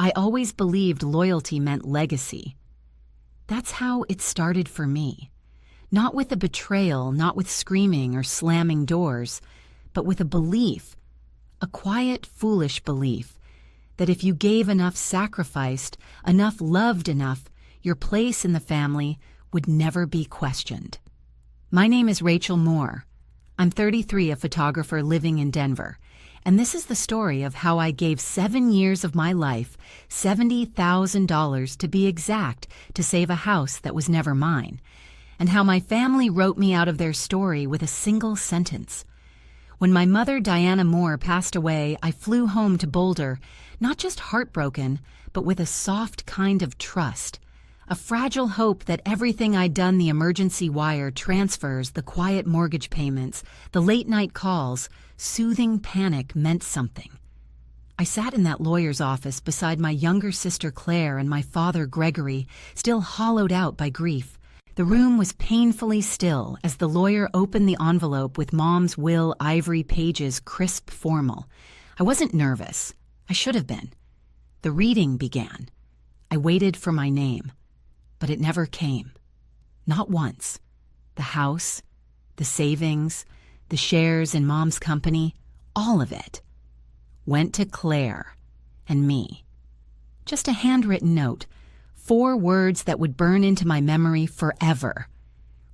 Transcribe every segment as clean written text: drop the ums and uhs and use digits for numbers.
I always believed loyalty meant legacy. That's how it started for me. Not with a betrayal, not with screaming or slamming doors, but with a belief, a quiet, foolish belief, that if you gave enough, sacrificed, enough, loved enough, your place in the family would never be questioned. My name is Rachel Moore. I'm 33, a photographer living in Denver, and this is the story of how I gave 7 years of my life, $70,000 to be exact, to save a house that was never mine, and how my family wrote me out of their story with a single sentence. When my mother, Diana Moore, passed away, I flew home to Boulder, not just heartbroken, but with a soft kind of trust, a fragile hope that everything I'd done, the emergency wire, transfers, the quiet mortgage payments, the late-night calls, soothing panic meant something. I sat in that lawyer's office beside my younger sister Claire and my father Gregory, still hollowed out by grief. The room was painfully still as the lawyer opened the envelope with Mom's will, ivory pages, crisp, formal. I wasn't nervous. I should have been. The reading began. I waited for my name. But it never came. Not once. The house, the savings, the shares in Mom's company, all of it went to Claire and me. Just a handwritten note, 4 words that would burn into my memory forever.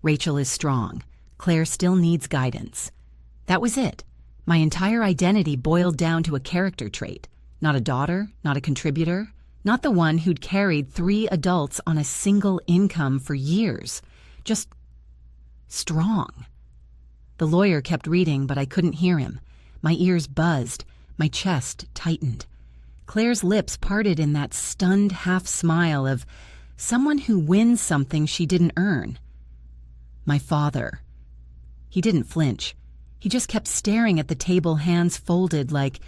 Rachel is strong. Claire still needs guidance. That was it. My entire identity boiled down to a character trait. Not a daughter, not a contributor, not the one who'd carried 3 adults on a single income for years. Just strong. The lawyer kept reading, but I couldn't hear him. My ears buzzed. My chest tightened. Claire's lips parted in that stunned half-smile of someone who wins something she didn't earn. My father. He didn't flinch. He just kept staring at the table, hands folded, like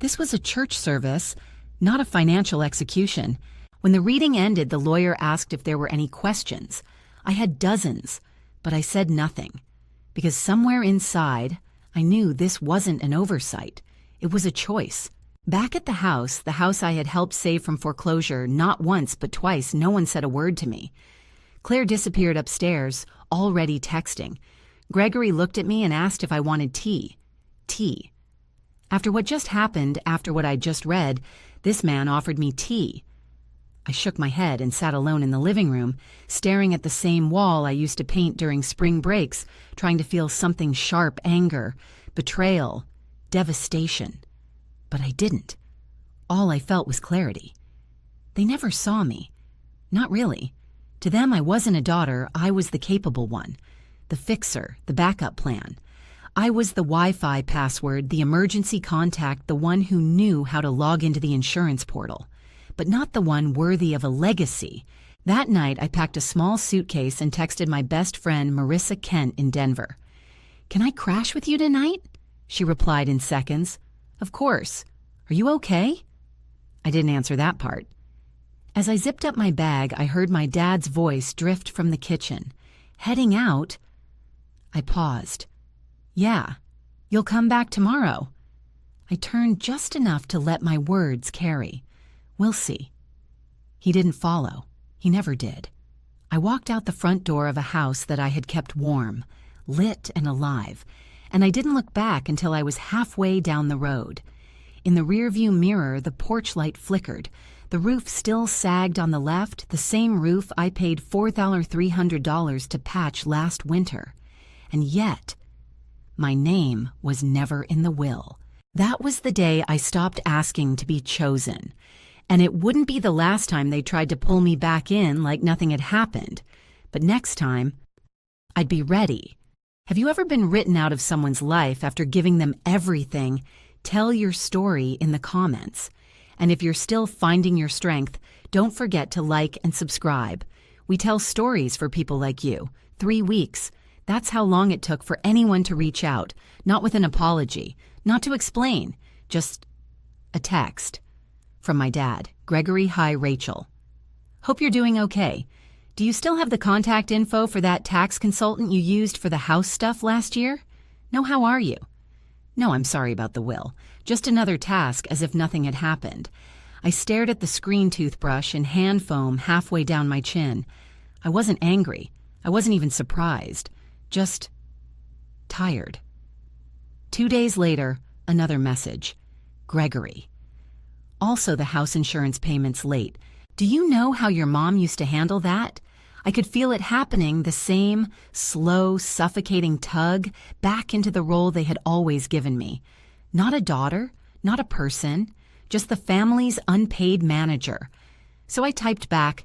this was a church service, not a financial execution. When the reading ended, the lawyer asked if there were any questions. I had dozens, but I said nothing, because somewhere inside, I knew this wasn't an oversight. It was a choice. Back at the house I had helped save from foreclosure, not once but twice, no one said a word to me. Claire disappeared upstairs, already texting. Gregory looked at me and asked if I wanted tea. Tea. After what just happened, after what I'd just read, this man offered me tea. I shook my head and sat alone in the living room, staring at the same wall I used to paint during spring breaks, trying to feel something sharp, anger, betrayal, devastation. But I didn't. All I felt was clarity. They never saw me. Not really. To them, I wasn't a daughter, I was the capable one. The fixer, the backup plan. I was the Wi-Fi password, the emergency contact, the one who knew how to log into the insurance portal, but not the one worthy of a legacy. That night, I packed a small suitcase and texted my best friend, Marissa Kent, in Denver. "Can I crash with you tonight?" She replied in seconds. "Of course. Are you okay?" I didn't answer that part. As I zipped up my bag, I heard my dad's voice drift from the kitchen. Heading out, I paused. "Yeah, you'll come back tomorrow." I turned just enough to let my words carry. "We'll see." He didn't follow. He never did. I walked out the front door of a house that I had kept warm, lit and alive, and I didn't look back until I was halfway down the road. In the rearview mirror, the porch light flickered. The roof still sagged on the left, the same roof I paid $4,300 to patch last winter. And yet, my name was never in the will. That was the day I stopped asking to be chosen. And it wouldn't be the last time they tried to pull me back in like nothing had happened. But next time, I'd be ready. Have you ever been written out of someone's life after giving them everything? Tell your story in the comments. And if you're still finding your strength, don't forget to like and subscribe. We tell stories for people like you. 3 weeks. That's how long it took for anyone to reach out, not with an apology, not to explain, just a text. From my dad, Gregory, "Hi, Rachel. Hope you're doing okay. Do you still have the contact info for that tax consultant you used for the house stuff last year? No, how are you? No, I'm sorry about the will. Just another task, as if nothing had happened. I stared at the screen toothbrush and hand foam halfway down my chin. I wasn't angry. I wasn't even surprised. Just tired. 2 days later, another message. Gregory. Also, the house insurance payment's late. Do you know how your mom used to handle that? I could feel it happening, the same slow, suffocating tug back into the role they had always given me. Not a daughter, not a person, just the family's unpaid manager. So I typed back,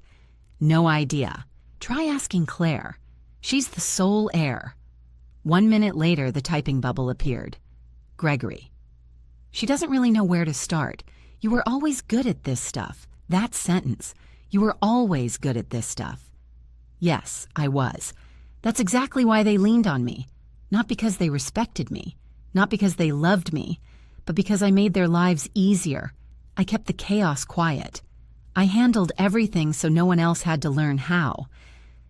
no idea. Try asking Claire. She's the sole heir. 1 minute later, the typing bubble appeared. Gregory. She doesn't really know where to start. You were always good at this stuff. That sentence. You were always good at this stuff. Yes, I was. That's exactly why they leaned on me. Not because they respected me, not because they loved me, but because I made their lives easier. I kept the chaos quiet. I handled everything so no one else had to learn how.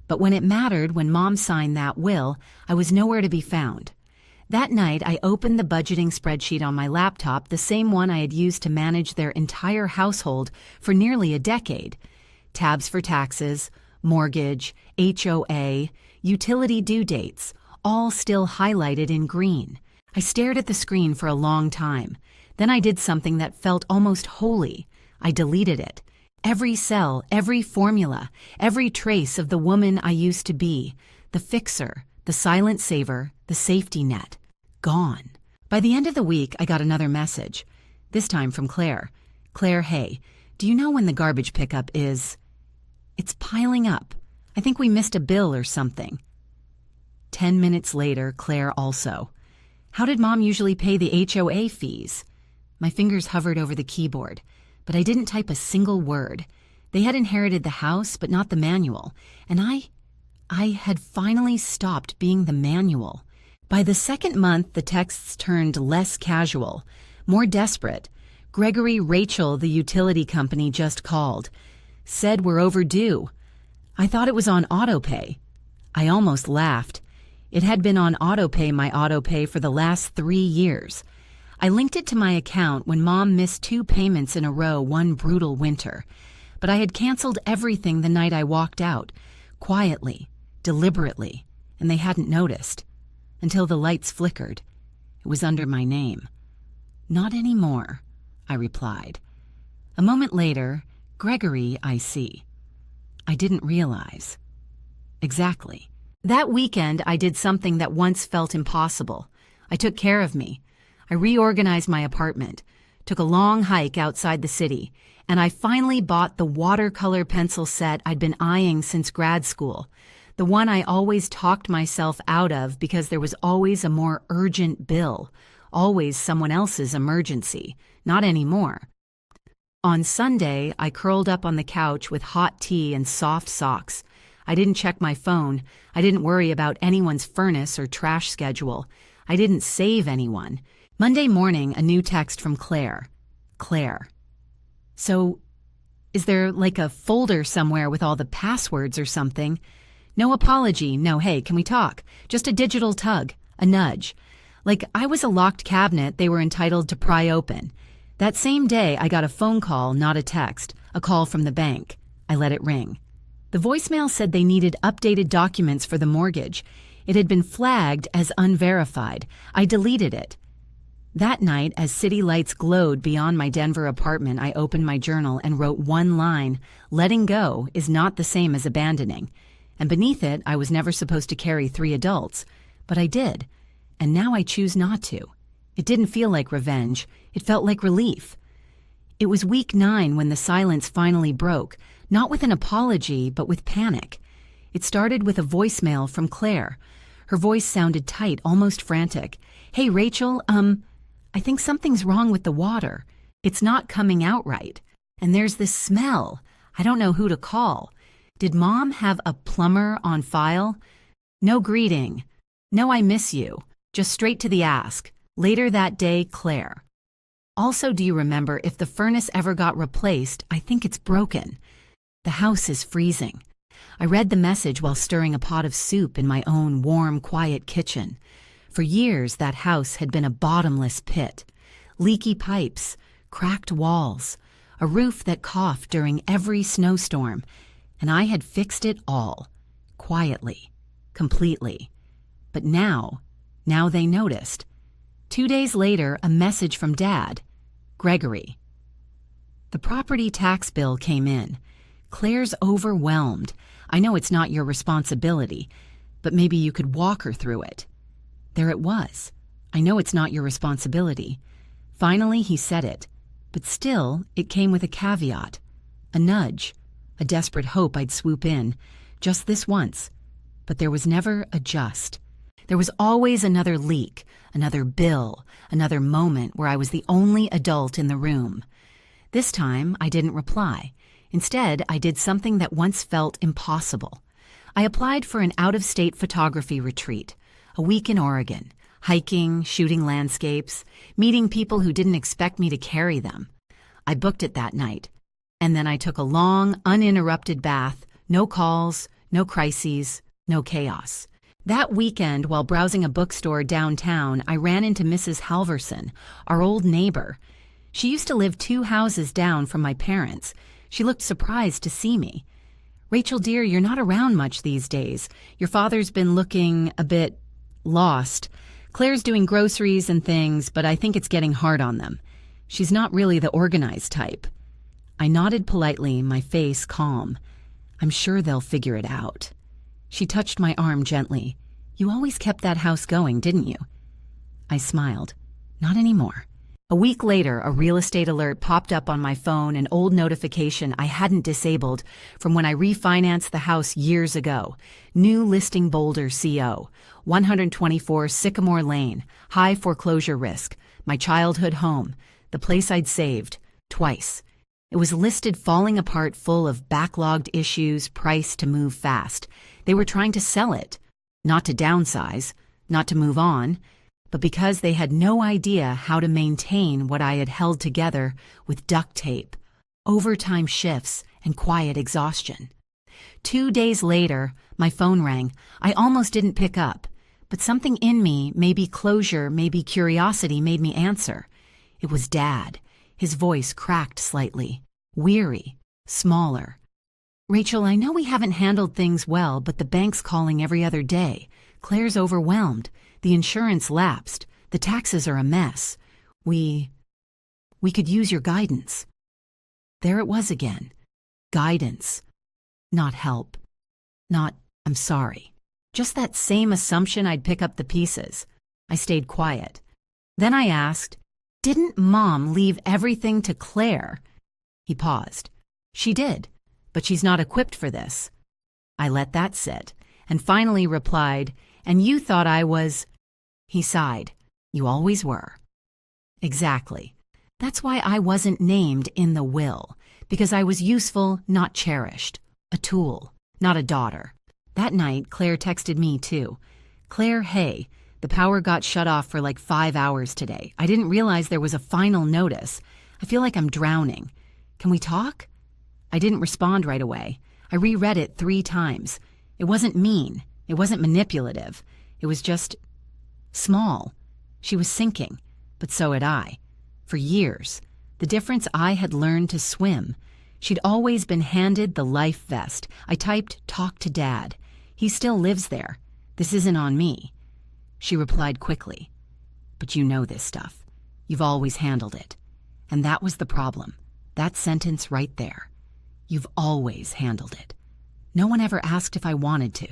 But when it mattered, when Mom signed that will, I was nowhere to be found. That night, I opened the budgeting spreadsheet on my laptop, the same one I had used to manage their entire household for nearly a decade. Tabs for taxes, mortgage, HOA, utility due dates, all still highlighted in green. I stared at the screen for a long time. Then I did something that felt almost holy. I deleted it. Every cell, every formula, every trace of the woman I used to be, the fixer, the silent saver, the safety net. Gone. By the end of the week, I got another message. This time from Claire. Claire, hey, do you know when the garbage pickup is? It's piling up. I think we missed a bill or something. 10 minutes later, Claire also. How did Mom usually pay the HOA fees? My fingers hovered over the keyboard, but I didn't type a single word. They had inherited the house, but not the manual, and I had finally stopped being the manual. By the second month, the texts turned less casual, more desperate. Gregory Rachel, the utility company, just called. Said we're overdue. I thought it was on autopay. I almost laughed. It had been on autopay, my autopay, for the last 3 years. I linked it to my account when Mom missed 2 payments in a row one brutal winter. But I had canceled everything the night I walked out, quietly, deliberately, and they hadn't noticed. Until the lights flickered. It was under my name. Not anymore, I replied. A moment later, Gregory, I see. I didn't realize. Exactly. That weekend, I did something that once felt impossible. I took care of me. I reorganized my apartment, took a long hike outside the city, and I finally bought the watercolor pencil set I'd been eyeing since grad school, the one I always talked myself out of because there was always a more urgent bill, always someone else's emergency. Not anymore. On Sunday, I curled up on the couch with hot tea and soft socks. I didn't check my phone. I didn't worry about anyone's furnace or trash schedule. I didn't save anyone. Monday morning, a new text from Claire. Claire. So, is there like a folder somewhere with all the passwords or something? No apology, no hey, can we talk? Just a digital tug, a nudge. Like I was a locked cabinet they were entitled to pry open. That same day, I got a phone call, not a text, a call from the bank. I let it ring. The voicemail said they needed updated documents for the mortgage. It had been flagged as unverified. I deleted it. That night, as city lights glowed beyond my Denver apartment, I opened my journal and wrote one line, letting go is not the same as abandoning. And beneath it, I was never supposed to carry 3 adults. But I did. And now I choose not to. It didn't feel like revenge. It felt like relief. It was week 9 when the silence finally broke, not with an apology, but with panic. It started with a voicemail from Claire. Her voice sounded tight, almost frantic. Hey, Rachel, I think something's wrong with the water. It's not coming out right. And there's this smell. I don't know who to call. Did Mom have a plumber on file? No greeting. No, I miss you. Just straight to the ask. Later that day, Claire. Also, do you remember if the furnace ever got replaced? I think it's broken. The house is freezing. I read the message while stirring a pot of soup in my own warm, quiet kitchen. For years, that house had been a bottomless pit. Leaky pipes, cracked walls, a roof that coughed during every snowstorm, and I had fixed it all, quietly, completely. But now they noticed. 2 days later, a message from Dad, Gregory. The property tax bill came in. Claire's overwhelmed. I know it's not your responsibility, but maybe you could walk her through it. There it was. I know it's not your responsibility. Finally, he said it, but still, it came with a caveat, a nudge, a desperate hope I'd swoop in, just this once. But there was never a just. There was always another leak, another bill, another moment where I was the only adult in the room. This time, I didn't reply. Instead, I did something that once felt impossible. I applied for an out-of-state photography retreat, a week in Oregon, hiking, shooting landscapes, meeting people who didn't expect me to carry them. I booked it that night, and then I took a long, uninterrupted bath, no calls, no crises, no chaos. That weekend, while browsing a bookstore downtown, I ran into Mrs. Halverson, our old neighbor. She used to live 2 houses down from my parents. She looked surprised to see me. "Rachel, dear, you're not around much these days. Your father's been looking a bit lost. Claire's doing groceries and things, but I think it's getting hard on them. She's not really the organized type." I nodded politely, my face calm. "I'm sure they'll figure it out." She touched my arm gently. "You always kept that house going, didn't you?" I smiled. "Not anymore." A week later, a real estate alert popped up on my phone, an old notification I hadn't disabled from when I refinanced the house years ago. New listing Boulder CO, 124 Sycamore Lane, high foreclosure risk, my childhood home, the place I'd saved, twice. It was listed falling apart, full of backlogged issues, priced to move fast. They were trying to sell it, not to downsize, not to move on, but because they had no idea how to maintain what I had held together with duct tape, overtime shifts, and quiet exhaustion. 2 days later, my phone rang. I almost didn't pick up, but something in me, maybe closure, maybe curiosity, made me answer. It was Dad. His voice cracked slightly, weary, smaller. "Rachel, I know we haven't handled things well, but the bank's calling every other day. Claire's overwhelmed. The insurance lapsed. The taxes are a mess. We could use your guidance." There it was again. Guidance. Not help. Not, "I'm sorry." Just that same assumption I'd pick up the pieces. I stayed quiet. Then I asked, "Didn't Mom leave everything to Claire?" He paused. "She did, but she's not equipped for this." I let that sit, and finally replied, "And you thought I was—" He sighed. "You always were." Exactly. That's why I wasn't named in the will, because I was useful, not cherished. A tool, not a daughter. That night, Claire texted me too. "Claire, hey, the power got shut off for like 5 hours today. I didn't realize there was a final notice. I feel like I'm drowning. Can we talk?" I didn't respond right away. I reread it 3 times. It wasn't mean. It wasn't manipulative. It was just small. She was sinking, but so had I. For years. The difference: I had learned to swim. She'd always been handed the life vest. I typed, "Talk to Dad. He still lives there. This isn't on me." She replied quickly, "But you know this stuff. You've always handled it." And that was the problem. That sentence right there. You've always handled it. No one ever asked if I wanted to.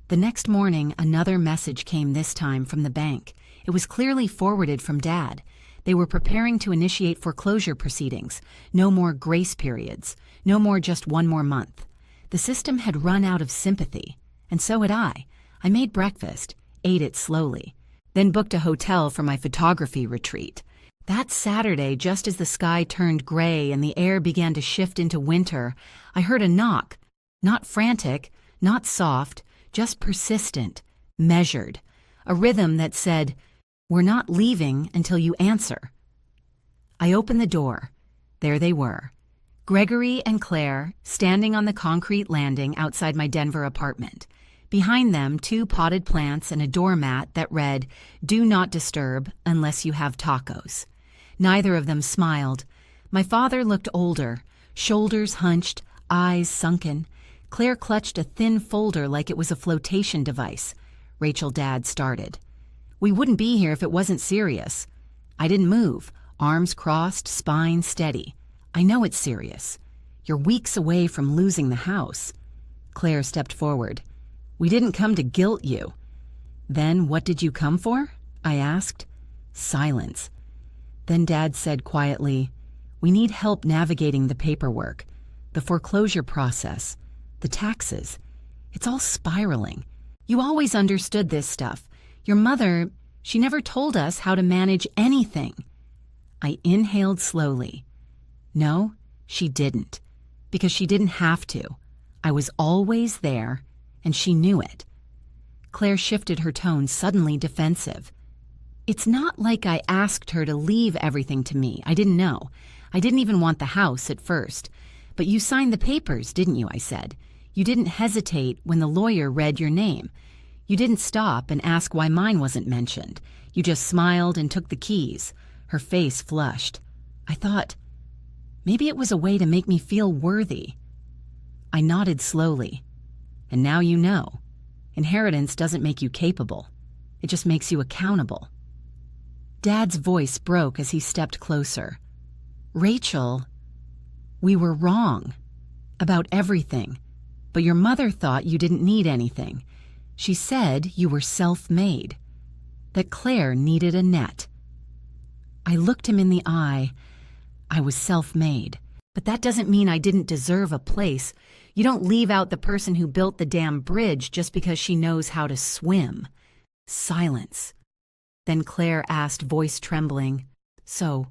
The next morning, another message came, this time from the bank. It was clearly forwarded from Dad. They were preparing to initiate foreclosure proceedings. No more grace periods. No more just 1 more month. The system had run out of sympathy, and so had I. I made breakfast, ate it slowly, then booked a hotel for my photography retreat. That Saturday, just as the sky turned gray and the air began to shift into winter, I heard a knock. Not frantic, not soft, just persistent, measured. A rhythm that said, "We're not leaving until you answer." I opened the door. There they were. Gregory and Claire, standing on the concrete landing outside my Denver apartment. Behind them, 2 potted plants and a doormat that read, "Do not disturb unless you have tacos." Neither of them smiled, My father looked older, shoulders hunched, eyes sunken. Claire clutched a thin folder like it was a flotation device. Rachel Dad started. "We wouldn't be here if it wasn't serious." I didn't move, arms crossed, spine steady. "I know it's serious. You're weeks away from losing the house." Claire stepped forward. "We didn't come to guilt you." "Then what did you come for?" I asked. Silence. Then Dad said quietly, "We need help navigating the paperwork, the foreclosure process, the taxes. It's all spiraling. You always understood this stuff. Your mother, she never told us how to manage anything." I inhaled slowly. No, she didn't. Because she didn't have to. I was always there, and she knew it. Claire shifted her tone, suddenly defensive. "It's not like I asked her to leave everything to me. I didn't know. I didn't even want the house at first. But you signed the papers, didn't you?" I said. "You didn't hesitate when the lawyer read your name. You didn't stop and ask why mine wasn't mentioned. You just smiled and took the keys." Her face flushed. I thought, maybe it was a way to make me feel worthy. I nodded slowly. "And now you know. Inheritance doesn't make you capable. It just makes you accountable." Dad's voice broke as he stepped closer. "Rachel, we were wrong about everything, but your mother thought you didn't need anything. She said you were self-made, that Claire needed a net." I looked him in the eye. I was self-made, but that doesn't mean I didn't deserve a place. You don't leave out the person who built the damn bridge just because she knows how to swim. Silence. Then Claire asked, voice trembling, "So,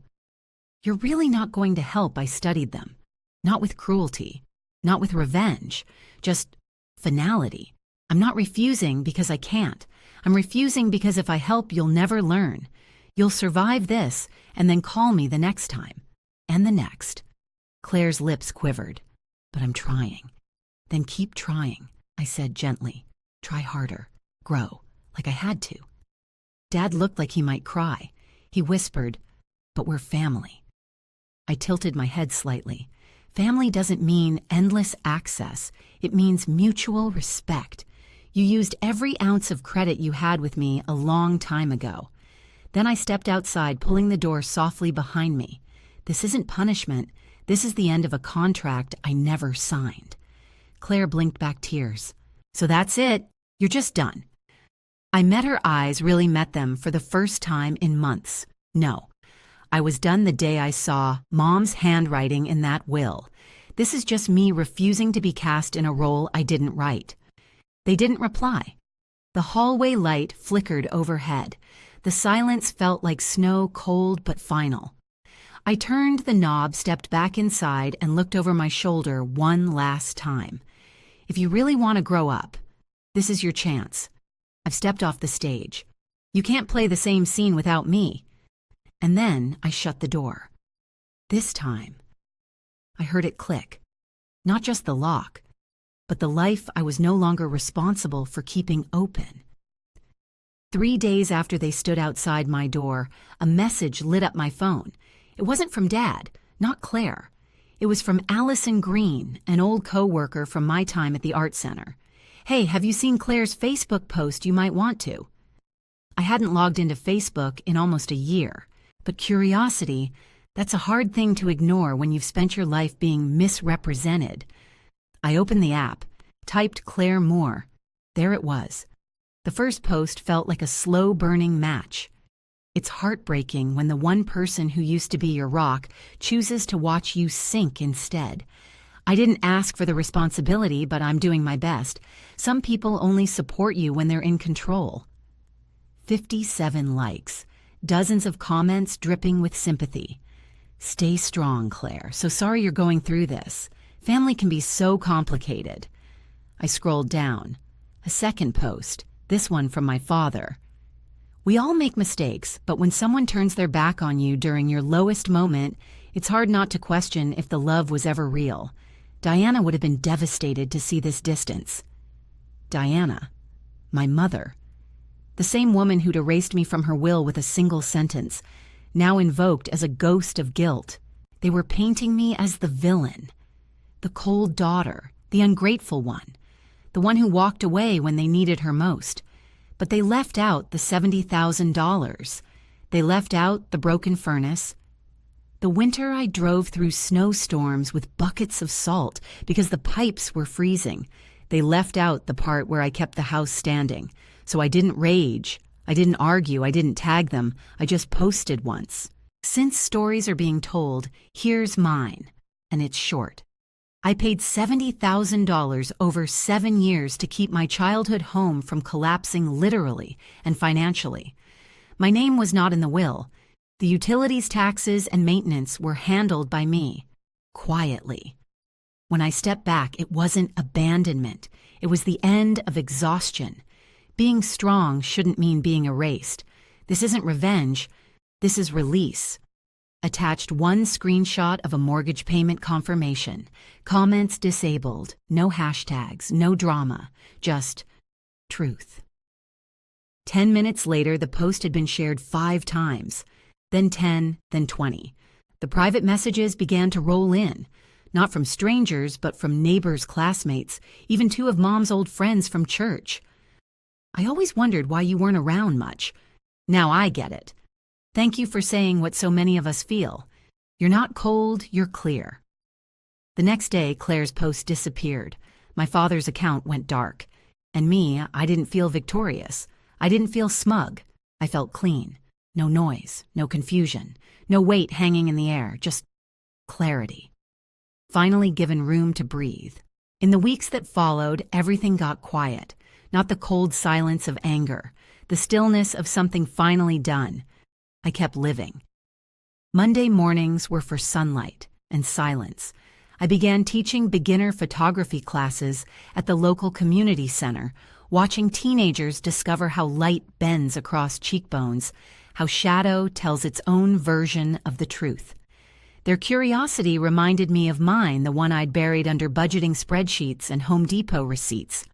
you're really not going to help?" I studied them. Not with cruelty, not with revenge, just finality. I'm not refusing because I can't. I'm refusing because if I help, you'll never learn. You'll survive this and then call me the next time. And the next. Claire's lips quivered. "But I'm trying." "Then keep trying," I said gently. "Try harder. Grow, like I had to." Dad looked like he might cry. He whispered, "But we're family." I tilted my head slightly. Family doesn't mean endless access. It means mutual respect. You used every ounce of credit you had with me a long time ago. Then I stepped outside, pulling the door softly behind me. This isn't punishment. This is the end of a contract I never signed. Claire blinked back tears. "So that's it. You're just done." I met her eyes, really met them for the first time in months. No. I was done the day I saw Mom's handwriting in that will. This is just me refusing to be cast in a role I didn't write. They didn't reply. The hallway light flickered overhead. The silence felt like snow, cold but final. I turned the knob, stepped back inside, and looked over my shoulder one last time. If you really want to grow up, this is your chance. I've stepped off the stage. You can't play the same scene without me. And then I shut the door. This time, I heard it click. Not just the lock, but the life I was no longer responsible for keeping open. 3 days after they stood outside my door, a message lit up my phone. It wasn't from Dad, not Claire. It was from Allison Green, an old co-worker from my time at the Art Center. "Hey, have you seen Claire's Facebook post? You might want to." I hadn't logged into Facebook in almost a year, but curiosity, that's a hard thing to ignore when you've spent your life being misrepresented. I opened the app, typed Claire Moore. There it was. The first post felt like a slow-burning match. It's heartbreaking when the one person who used to be your rock chooses to watch you sink instead. I didn't ask for the responsibility, but I'm doing my best. Some people only support you when they're in control. 57 likes, dozens of comments dripping with sympathy. "Stay strong, Claire. So sorry you're going through this. Family can be so complicated." I scrolled down. A second post, this one from my father. "We all make mistakes, but when someone turns their back on you during your lowest moment, it's hard not to question if the love was ever real. Diana would have been devastated to see this distance." Diana, my mother, the same woman who'd erased me from her will with a single sentence, now invoked as a ghost of guilt. They were painting me as the villain, the cold daughter, the ungrateful one, the one who walked away when they needed her most. But they left out the $70,000. They left out the broken furnace. The winter I drove through snowstorms with buckets of salt because the pipes were freezing. They left out the part where I kept the house standing. So I didn't rage. I didn't argue. I didn't tag them. I just posted once. Since stories are being told, here's mine, and it's short. I paid $70,000 over 7 years to keep my childhood home from collapsing literally and financially. My name was not in the will. The utilities, taxes, and maintenance were handled by me, quietly. When I stepped back, it wasn't abandonment. It was the end of exhaustion. Being strong shouldn't mean being erased. This isn't revenge. This is release. Attached one screenshot of a mortgage payment confirmation. Comments disabled. No hashtags. No drama. Just truth. 10 minutes later, the post had been shared 5 times. Then 10, then 20. The private messages began to roll in. Not from strangers, but from neighbors, classmates, even 2 of Mom's old friends from church. I always wondered why you weren't around much. Now I get it. Thank you for saying what so many of us feel. You're not cold, you're clear. The next day, Claire's post disappeared. My father's account went dark. And me, I didn't feel victorious. I didn't feel smug. I felt clean. No noise, no confusion, no weight hanging in the air, just clarity. Finally given room to breathe. In the weeks that followed, everything got quiet. Not the cold silence of anger, the stillness of something finally done. I kept living. Monday mornings were for sunlight and silence. I began teaching beginner photography classes at the local community center, watching teenagers discover how light bends across cheekbones, how shadow tells its own version of the truth. Their curiosity reminded me of mine, the one I'd buried under budgeting spreadsheets and Home Depot receipts.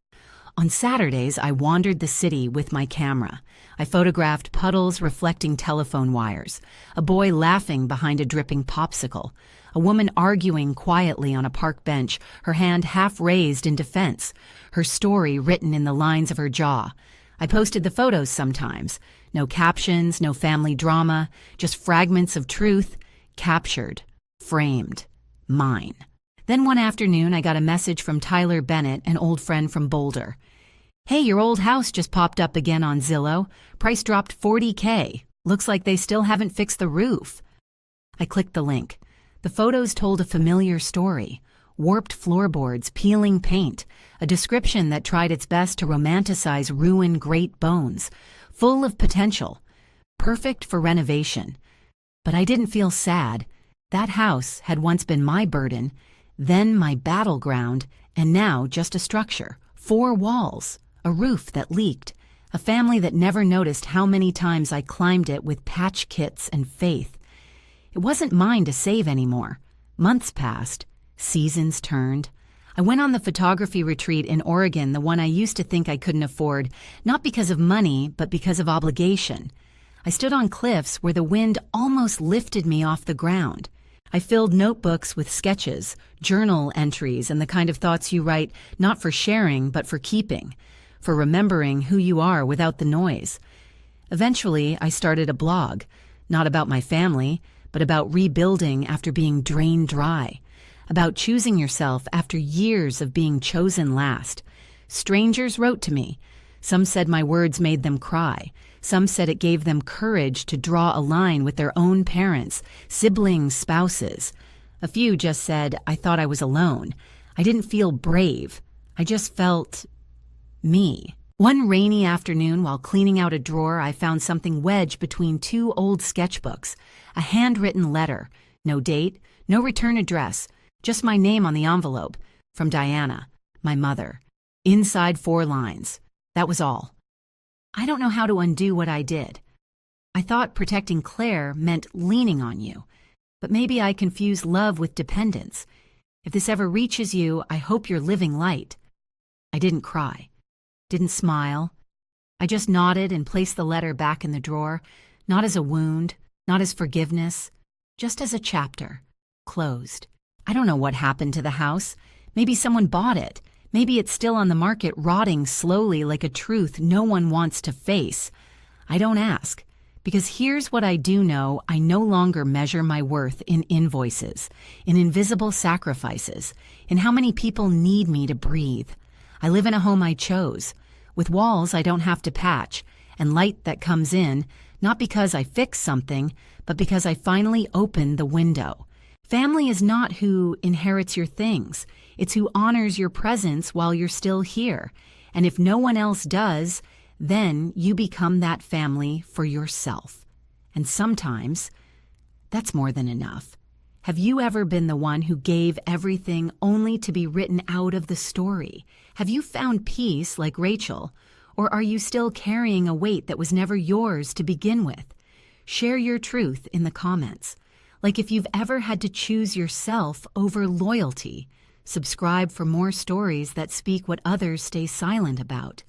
On Saturdays, I wandered the city with my camera. I photographed puddles reflecting telephone wires, a boy laughing behind a dripping popsicle, a woman arguing quietly on a park bench, her hand half raised in defense, her story written in the lines of her jaw. I posted the photos sometimes. No captions, no family drama, just fragments of truth, captured, framed, mine. Then one afternoon, I got a message from Tyler Bennett, an old friend from Boulder. Hey, your old house just popped up again on Zillow. Price dropped $40K. Looks like they still haven't fixed the roof. I clicked the link. The photos told a familiar story. Warped floorboards, peeling paint, a description that tried its best to romanticize ruined great bones, full of potential, perfect for renovation. But I didn't feel sad. That house had once been my burden, then my battleground, and now just a structure, 4 walls, a roof that leaked, a family that never noticed how many times I climbed it with patch kits and faith. It wasn't mine to save anymore. Months passed. Seasons turned. I went on the photography retreat in Oregon, the one I used to think I couldn't afford, not because of money, but because of obligation. I stood on cliffs where the wind almost lifted me off the ground. I filled notebooks with sketches, journal entries, and the kind of thoughts you write not for sharing, but for keeping, for remembering who you are without the noise. Eventually, I started a blog, not about my family, but about rebuilding after being drained dry, about choosing yourself after years of being chosen last. Strangers wrote to me. Some said my words made them cry. Some said it gave them courage to draw a line with their own parents, siblings, spouses. A few just said, I thought I was alone. I didn't feel brave. I just felt me. One rainy afternoon, while cleaning out a drawer, I found something wedged between 2 old sketchbooks, a handwritten letter. No date, no return address, just my name on the envelope, from Diana, my mother. Inside 4 lines. That was all. I don't know how to undo what I did. I thought protecting Claire meant leaning on you, but maybe I confused love with dependence. If this ever reaches you, I hope you're living light. I didn't cry, didn't smile. I just nodded and placed the letter back in the drawer, not as a wound, not as forgiveness, just as a chapter. closed. I don't know what happened to the house. Maybe someone bought it. Maybe it's still on the market rotting slowly like a truth no one wants to face. I don't ask. Because here's what I do know: I no longer measure my worth in invoices, in invisible sacrifices, in how many people need me to breathe. I live in a home I chose, with walls I don't have to patch, and light that comes in, not because I fixed something, but because I finally opened the window. Family is not who inherits your things. It's who honors your presence while you're still here. And if no one else does, then you become that family for yourself. And sometimes, that's more than enough. Have you ever been the one who gave everything only to be written out of the story? Have you found peace like Rachel? Or are you still carrying a weight that was never yours to begin with? Share your truth in the comments. Like if you've ever had to choose yourself over loyalty. Subscribe for more stories that speak what others stay silent about.